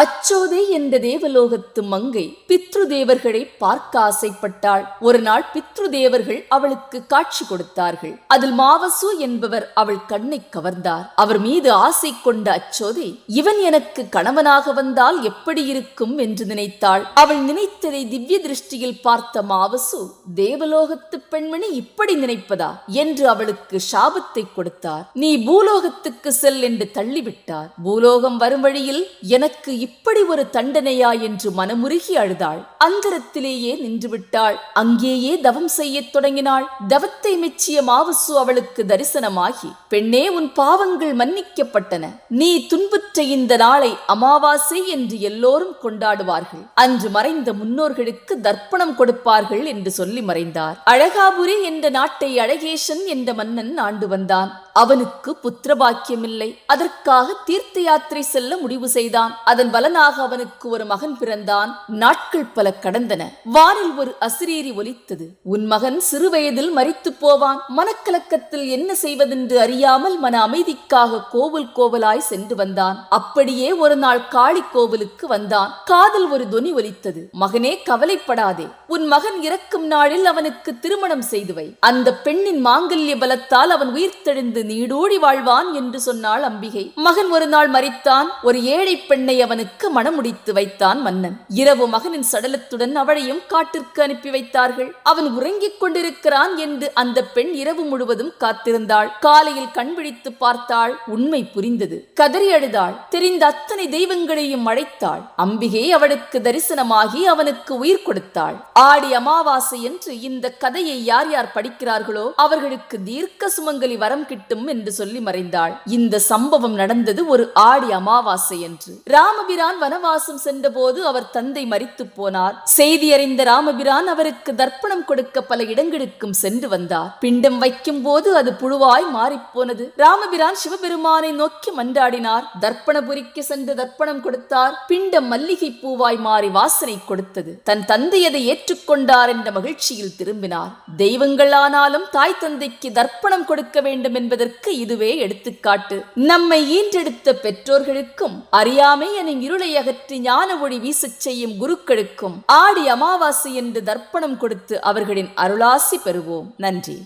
அச்சோதை என்ற தேவலோகத்து மங்கை பித்ரு தேவர்களை பார்க்க ஆசைப்பட்டாள். ஒரு நாள் பித்ரு தேவர்கள் அவளுக்கு காட்சி கொடுத்தார்கள். அதில் மாவசு என்பவர் அவள் கண்ணை கவர்ந்தார். அவர் மீது ஆசை கொண்ட அச்சோதை, இவன் எனக்கு கணவனாக வந்தால் எப்படி இருக்கும் என்று நினைத்தாள். அவள் நினைத்ததை திவ்ய திருஷ்டியில் பார்த்த மாவசு, தேவலோகத்து பெண்மணி இப்படி நினைப்பதா என்று அவளுக்கு சாபத்தை கொடுத்தார். நீ பூலோகத்துக்கு செல் என்று தள்ளிவிட்டார். பூலோகம் வரும் வழியில் எனக்கு இப்படி ஒரு தண்டனையா என்று மனமுருகி அழுதாள். அந்தரத்திலேயே நின்றுவிட்டாள். அங்கேயே தவம் செய்யத் தொடங்கினாள். தவத்தை மெச்சிய மாவசு அவளுக்கு தரிசனமாகி, பெண்ணே, உன் பாவங்கள் மன்னிக்கப்பட்டன. நீ துன்புற்ற இந்த நாளை அமாவாசை என்று எல்லோரும் கொண்டாடுவார்கள். அன்று மறைந்த முன்னோர்களுக்கு தர்ப்பணம் கொடுப்பார்கள் என்று சொல்லி மறைந்தார். அழகாபுரி என்ற நாட்டை அழகேசன் என்ற மன்னன் ஆண்டு வந்தான். அவனுக்கு புத்திரபாக்கியமில்லை. அதற்காக தீர்த்த யாத்திரை செல்ல முடிவு செய்தான். அதன் பலனாக அவனுக்கு ஒரு மகன் பிறந்தான். நாட்கள் பல கடந்தன. வானில் ஒரு அசிரீரி ஒலித்தது. உன் மகன் சிறுவயதில் மரித்து போவான். மனக்கலக்கத்தில் என்ன செய்வதென்று அறியாமல் மன அமைதிக்காக கோவில் கோவிலாய் சென்று வந்தான். அப்படியே ஒரு நாள் காளி கோவிலுக்கு வந்தான். காதில் ஒரு தொனி ஒலித்தது. மகனே, கவலைப்படாதே. உன் மகன் இறக்கும் நாளில் அவனுக்கு திருமணம் செய்து வை. அந்த பெண்ணின் மாங்கல்ய பலத்தால் அவன் உயிர்த்தெழுந்து நீடூடி வாழ்வான் என்று சொன்னாள் அம்பிகை. மகன் ஒரு நாள் மரித்தான். ஒரு ஏழை பெண்ணை அவனுக்கு மணமுடித்து வைத்தான் மன்னன். இரவு மகனின் சடலத்துடன் அவளையும் காட்டிற்கு அனுப்பி வைத்தார்கள். அவன் உறங்கிக் கொண்டிருக்கிறான் என்று அந்த பெண் இரவு முழுவதும் காத்திருந்தாள். காலையில் கண் விழித்து பார்த்தாள். உண்மை புரிந்தது. கதறி அழுதாள். தெரிந்த அத்தனை தெய்வங்களையும் அழைத்தாள். அம்பிகை அவளுக்கு தரிசனமாகி அவனுக்கு உயிர் கொடுத்தாள். ஆடி அமாவாசை என்று இந்த கதையை யார் யார் படிக்கிறார்களோ அவர்களுக்கு தீர்க்க சுமங்கலி வரம் கிட்டும் என்று சொல்லி மறைந்தாள். இந்த சம்பவம் நடந்தது ஒரு ஆடி அமாவாசை என்று. ராமபிரான் வனவாசம் சென்ற போது அவர் தந்தை மரித்து போனார். செய்தி அறிந்த ராமபிரான் அவருக்கு தர்ப்பணம் கொடுக்க பல இடங்களுக்கும் சென்று வந்தார். பிண்டம் வைக்கும் போது அது புழுவாய் மாறிப்போனது. ராமபிரான் சிவபெருமானை நோக்கி மன்றாடினார். தர்ப்பணபுரிக்கு சென்று தர்ப்பணம் கொடுத்தார். பிண்டம் மல்லிகை பூவாய் மாறி வாசனை கொடுத்தது. தன் தந்தை அதை ஏற்றுக்கொண்டார் என்ற மகிழ்ச்சியில் திரும்பினார். தெய்வங்கள் ஆனாலும் தாய் தந்தைக்கு தர்ப்பணம் கொடுக்க வேண்டும் என்பதற்கு இதுவே எடுத்துக்காட்டு. நம்மை ஈன்றெடுத்த பெற்றோர்களுக்கும் அறியாமை எனும் இருளை அகற்றி ஞான ஒளி வீசச் செய்யும் குருக்களுக்கும் ஆடி அமாவாசை என்று தர்ப்பணம் கொடுத்து அவர்களின் அருளாசி பெறுவோம். நன்றி.